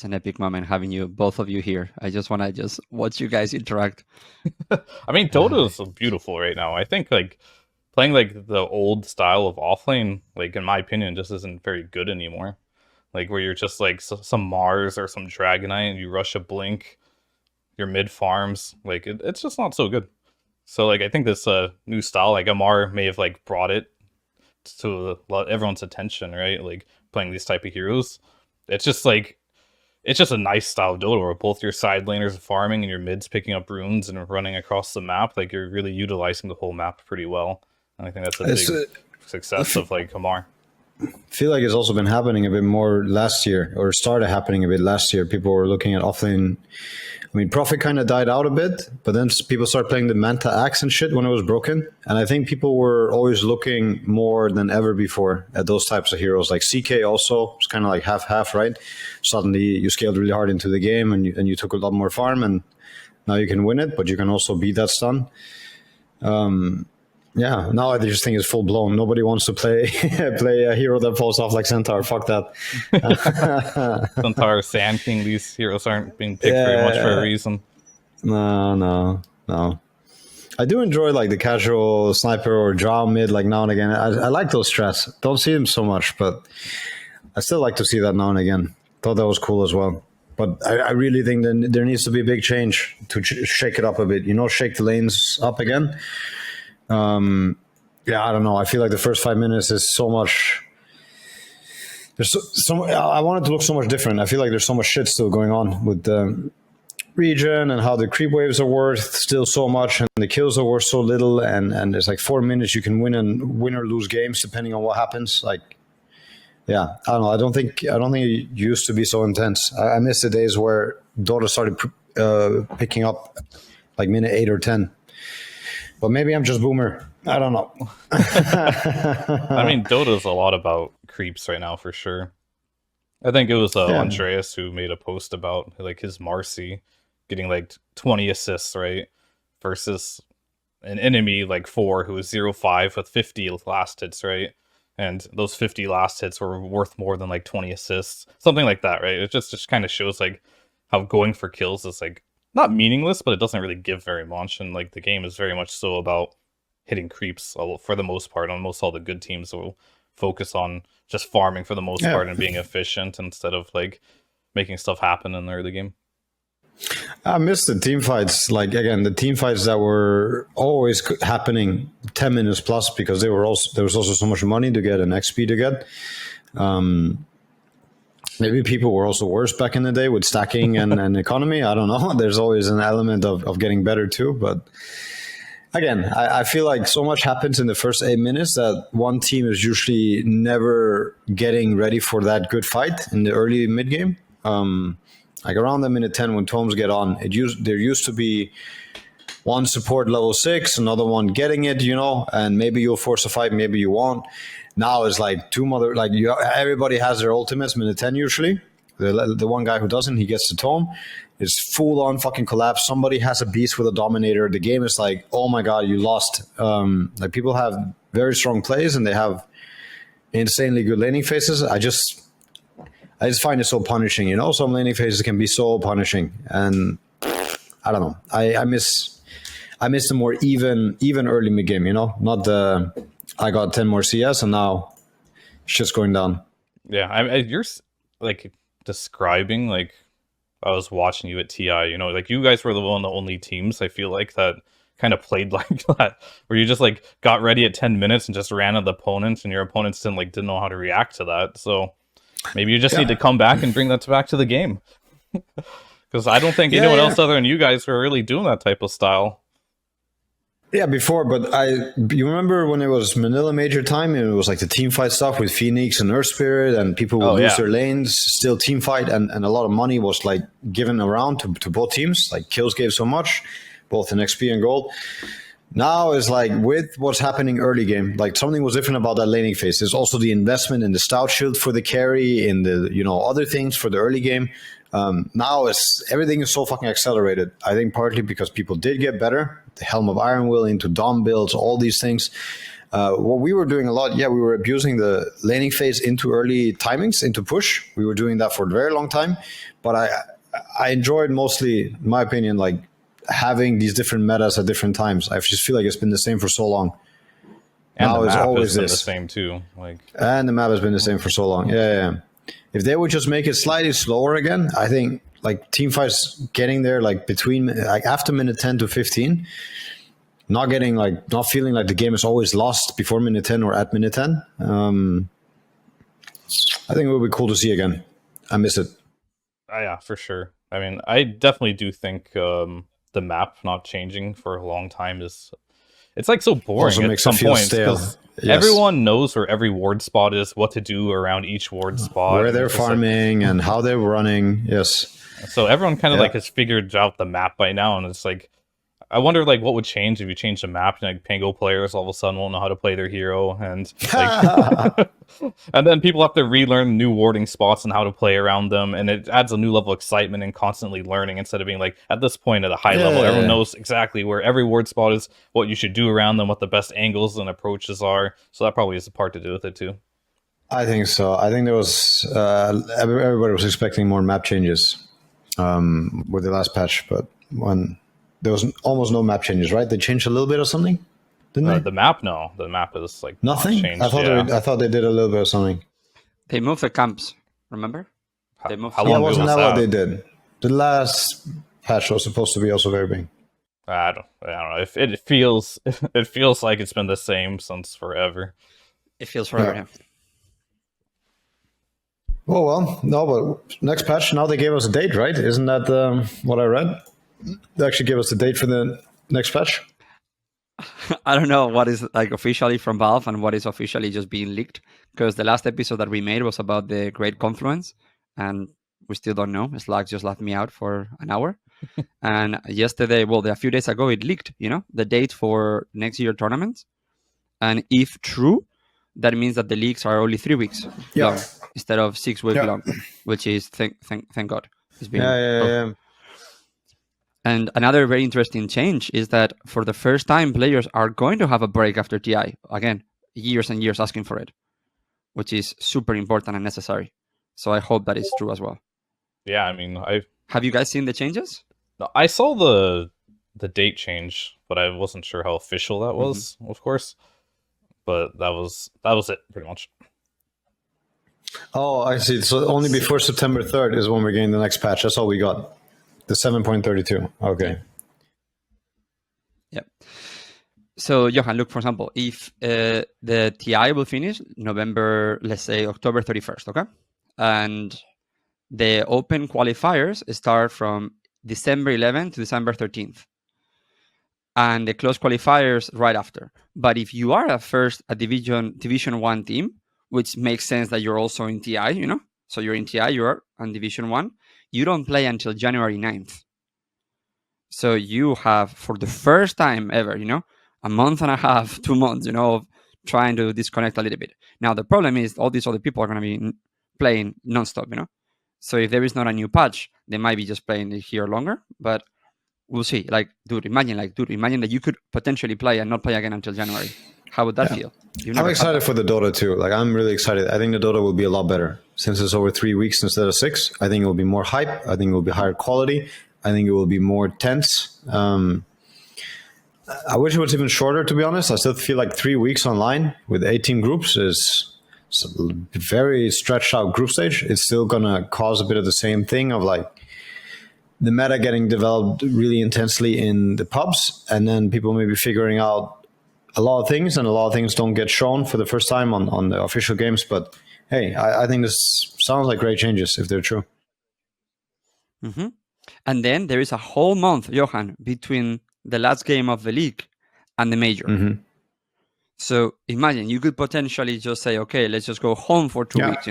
it's an epic moment having you, both of you here. I just want to just watch you guys interact. I mean, Uh, Dota is beautiful right now. I think like playing like the old style of offlane, like in my opinion, just isn't very good anymore. Like where you're just like some Mars or some Dragonite and you rush a Blink, your mid farms, like it's just not so good. So like I think this new style, like Amar may have like brought it to everyone's attention, right? Like playing these type of heroes. It's just like it's just a nice style of Dota where both your side laners are farming and your mids picking up runes and running across the map. Like you're really utilizing the whole map pretty well. And I think that's a It's, big success of like Kamar. feel like it's also been happening a bit more last year, or started happening a bit last year. People were looking at offlane. I mean, Profit kind of died out a bit, but then people started playing the Manta Axe and shit when it was broken. And I think people were always looking more than ever before at those types of heroes. Like CK also, it's kind of like half-half, right? Suddenly you scaled really hard into the game and you took a lot more farm, and now you can win it, but you can also beat that stun. Yeah, now I just think it's full blown. Nobody wants to play play a hero that falls off like Centaur. Fuck that. Centaur, Sand King, these heroes aren't being picked very much for a Yeah, reason. no. I do enjoy like the casual sniper or draw mid like now and again. I like those strats. Don't see them so much, but I still like to see that now and again. Thought that was cool as well. But I really think that there needs to be a big change to shake it up a bit. Shake the lanes up again. Yeah, I don't know. I feel like the first 5 minutes is so much. There's I want it to look so much different. I feel like there's so much shit still going on with the region and how the creep waves are worth still so much, and the kills are worth so little. And there's like 4 minutes you can win or lose games depending on what happens. Like, yeah, I don't know. I don't think it used to be so intense. I miss the days where Dota started picking up like minute 8 or 10. But maybe I'm just boomer. I don't know. I mean, Dota's a lot about creeps right now for sure. I think it was Yeah. Andreas who made a post about like his Marcy getting like 20 assists, right? Versus an enemy like 4 who was 0-5 with 50 last hits, right? And those 50 last hits were worth more than like 20 assists. Something like that, right? It just kind of shows like how going for kills is like not meaningless, but it doesn't really give very much. And like the game is very much so about hitting creeps for the most part. Almost all the good teams will focus on just farming for the most Yeah. part and being efficient instead of like making stuff happen in the early game. I miss the team fights. Like again, the team fights that were always happening 10 minutes plus because there was also so much money to get and XP to get. Maybe people were also worse back in the day with stacking and economy. I don't know. There's always an element of getting better too. But again, I feel like so much happens in the first 8 minutes that one team is usually never getting ready for that good fight in the early mid game. Like around the minute 10 when tomes get on, there used to be one support level 6, another one getting it, and maybe you'll force a fight, maybe you won't. Now it's like everybody has their ultimates minute 10 usually. The one guy who doesn't, he gets the tome. It's full on fucking collapse. Somebody has a beast with a dominator. The game is like, oh my god, you lost. Like people have very strong plays and they have insanely good laning phases. I just find it so punishing. Some laning phases can be so punishing, and I don't know. I miss the more even early mid game. Not the I got 10 more CS and now shit's going down. Yeah, you're like describing like I was watching you at TI. Like you guys were one of the only teams I feel like that kind of played like that, where you just like got ready at 10 minutes and just ran at the opponents, and your opponents didn't know how to react to that. So maybe you just need to come back and bring that back to the game, because I don't think anyone else other than you guys were really doing that type of style. Yeah, before, but you remember when it was Manila Major time, and it was like the team fight stuff with Phoenix and Earth Spirit, and people would lose their lanes, still team fight, and a lot of money was like given around to both teams. Like kills gave so much, both in XP and gold. Now is like with what's happening early game, like something was different about that laning phase. There's also the investment in the stout shield for the carry, in the other things for the early game. Now everything is so fucking accelerated. I think partly because people did get better. The Helm of Iron Will into Dom builds, all these things. What we were doing a lot, we were abusing the laning phase into early timings, into push. We were doing that for a very long time, but I enjoyed mostly, in my opinion, like having these different metas at different times. I just feel like it's been the same for so long. And Now the it's map always has been this. the same too. Like, And the map has been the same for so long. Yeah. If they would just make it slightly slower again, I think like team fights getting there like between like after minute 10 to 15, not feeling like the game is always lost before minute 10 or at minute 10. I think it would be cool to see again. I miss it. yeah, for sure. I mean, I definitely do think the map not changing for a long time is, it's like so boring Also at makes some it feel points stale. because Yes. everyone knows where every ward spot is, what to do around each ward spot, Where and they're it's just like- farming and how they're running. Yes. so everyone kind of Yeah. like has figured out the map by now, and it's like, I wonder like what would change if you change the map. Like Pango players all of a sudden won't know how to play their hero, and like, and then people have to relearn new warding spots and how to play around them, and it adds a new level of excitement and constantly learning instead of being like at this point at a high level, everyone knows exactly where every ward spot is, what you should do around them, what the best angles and approaches are. So that probably is a part to do with it too. I think so. I think there was everybody was expecting more map changes with the last patch, but when there was almost no map changes, right? They changed a little bit or something, didn't they? The map, no, the map is like not Nothing. changed. I thought they did a little bit of something. They moved the camps. Remember? They moved. How Yeah, long ago wasn't was that what they that? did? The last patch was supposed to be also very big. I don't know. If it feels like it's been the same since forever. It feels forever. Yeah. Oh well, no, but next patch now they gave us a date, right? Isn't that what I read? They actually gave us a date for the next patch. I don't know what is like officially from Valve and what is officially just being leaked, because the last episode that we made was about the Great Confluence, and we still don't know. Slack just left me out for an hour. And yesterday, a few days ago, it leaked, the date for next year tournament. And if true, that means that the leaks are only 3 weeks long instead of 6 weeks long, which is thank God. It's been Yeah. And another very interesting change is that for the first time, players are going to have a break after TI. Again, years and years asking for it, which is super important and necessary. So I hope that is true as well. Yeah, I mean, have you guys seen the changes? I saw the date change, but I wasn't sure how official that was, of course. But that was it, pretty much. Oh, I see. So only before September 3rd is when we're getting the next patch. That's all we got. The 7.32. Okay. Yeah. So, Johan, look, for example, if the TI will finish November, let's say October 31st, okay? And the open qualifiers start from December 11th to December 13th. And the close qualifiers right after. But if you are a Division 1 team, which makes sense that you're also in TI, so you're in TI, you're on Division 1, you don't play until January 9th. So you have, for the first time ever, a month and a half, 2 months, of trying to disconnect a little bit. Now, the problem is all these other people are going to be playing nonstop, So if there is not a new patch, they might be just playing it here longer, but we'll see. Imagine that you could potentially play and not play again until January. How would that feel? I'm excited for the Dota too. I'm really excited. I think the Dota will be a lot better. Since it's over 3 weeks instead of 6, I think it will be more hype. I think it will be higher quality. I think it will be more tense. I wish it was even shorter, to be honest. I still feel like 3 weeks online with 18 groups is a very stretched out group stage. It's still going to cause a bit of the same thing of the meta getting developed really intensely in the pubs, and then people maybe figuring out a lot of things, and a lot of things don't get shown for the first time on the official games. But hey, I think this sounds like great changes if they're true. Mm-hmm. And then there is a whole month, Johan, between the last game of the league and the major. Mm-hmm. So imagine you could potentially just say, okay, let's just go home for 2 weeks,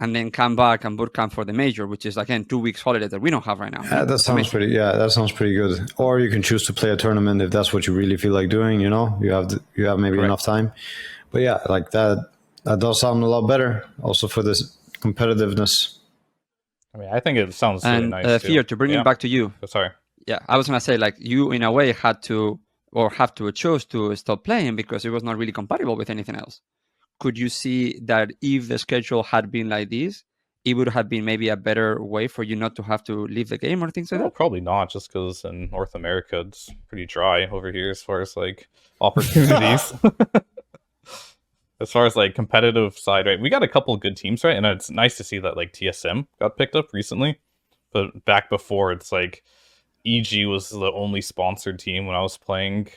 and then come back and boot camp for the major, which is again 2 weeks holiday that we don't have right now. Yeah, that sounds pretty. Yeah, that sounds pretty good. Or you can choose to play a tournament if that's what you really feel like doing. You have maybe enough time. But yeah, like that does sound a lot better. Also for this competitiveness. I mean, I think it sounds really nice. Fear, to bring it back to you. Sorry. Yeah, I was gonna say, you in a way had to or have to choose to stop playing because it was not really compatible with anything else. Could you see that if the schedule had been like this, it would have been maybe a better way for you not to have to leave the game or things like Well, that? probably not, just because in North America it's pretty dry over here as far as like opportunities. As far as like competitive side, right? We got a couple of good teams, right? And it's nice to see that like TSM got picked up recently. But back before, it's like EG was the only sponsored team when I was playing,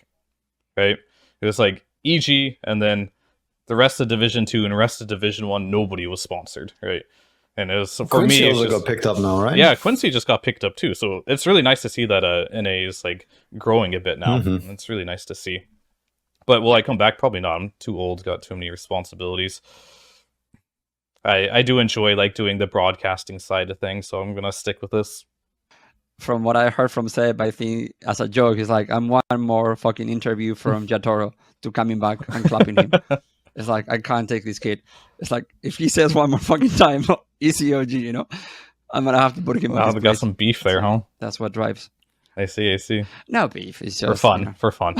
right? It was like EG, and then the rest of Division 2 and the rest of Division 1, nobody was sponsored, right? And it was, for Quincy me, it's also just, got picked up now, right? yeah, Quincy just got picked up too. So it's really nice to see that NA is like growing a bit now. Mhm. It's really nice to see. But will I come back? Probably not. I'm too old, got too many responsibilities. I do enjoy like doing the broadcasting side of things, so I'm gonna stick with this. From what I heard from Seb, I think as a joke, he's like, I'm one more fucking interview from Jatoro to coming back and clapping him. It's like, I can't take this kid. It's like, if he says one more fucking time, ECOG, you know, I'm gonna have to put him on Wow, his we place. got some beef there, huh? That's what drives. I see. No beef. It's just For fun, you know. for fun.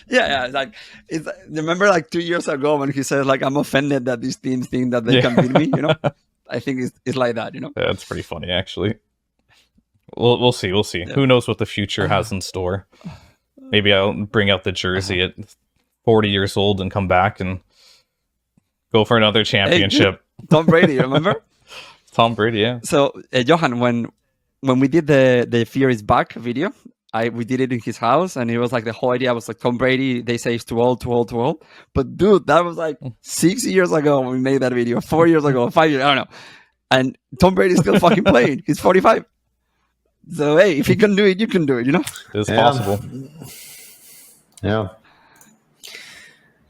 Yeah. It's remember like 2 years ago when he said like, I'm offended that these teams think that they can beat me, you know? I think it's like that, you know? Yeah, it's pretty funny actually. We'll see. Yeah. Who knows what the future has in store? Maybe I'll bring out the jersey at 40 years old and come back and go for another championship. Hey, Tom Brady, remember? Tom Brady, yeah. So Johan, when we did the Fear is Back video, we did it in his house, and it was like the whole idea was like Tom Brady. They say he's too old. But dude, that was like 6 years ago when we made that video. 4 years ago, 5 years, I don't know. And Tom Brady's still fucking playing. He's 45. So hey, if he can do it, you can do it. You know, It's possible. Yeah.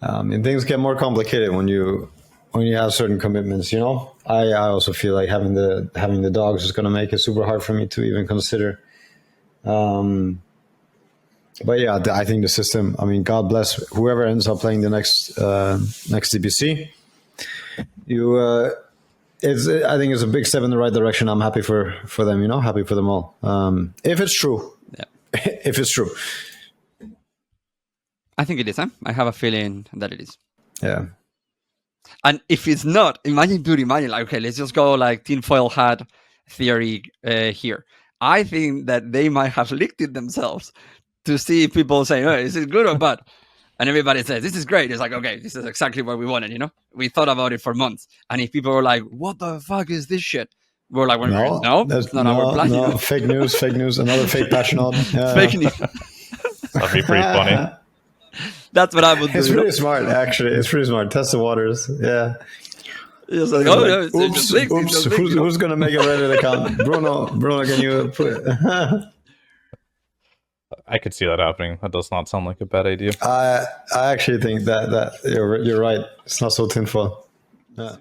And things get more complicated when you have certain commitments. You know, I also feel like having the dogs is going to make it super hard for me to even consider. But yeah, I think the system. I mean, God bless whoever ends up playing the next DPC. I think it's a big step in the right direction. I'm happy for them. You know, happy for them all. If it's true. Yeah. If it's true. I think it is. I have a feeling that it is. Yeah. And if it's not, imagine like, okay, let's just go like tinfoil hat theory here. I think that they might have leaked it themselves to see if people say, oh, is it good or bad? And everybody says, this is great. It's like, okay, this is exactly what we wanted, you know? We thought about it for months. And if people were like, what the fuck is this shit? We're like, no, that's not our plan. No, you know? fake news, another fake patch note. Fake news. That'd be pretty funny. That's what I would do. It's pretty smart, actually. It's pretty smart. Test the waters. Yeah. It's like, oh, no, oops. Who's going to make a Reddit account? Bruno, can you put it? I could see that happening. That does not sound like a bad idea. I actually think that you're right. It's not so tinfoil. Yeah.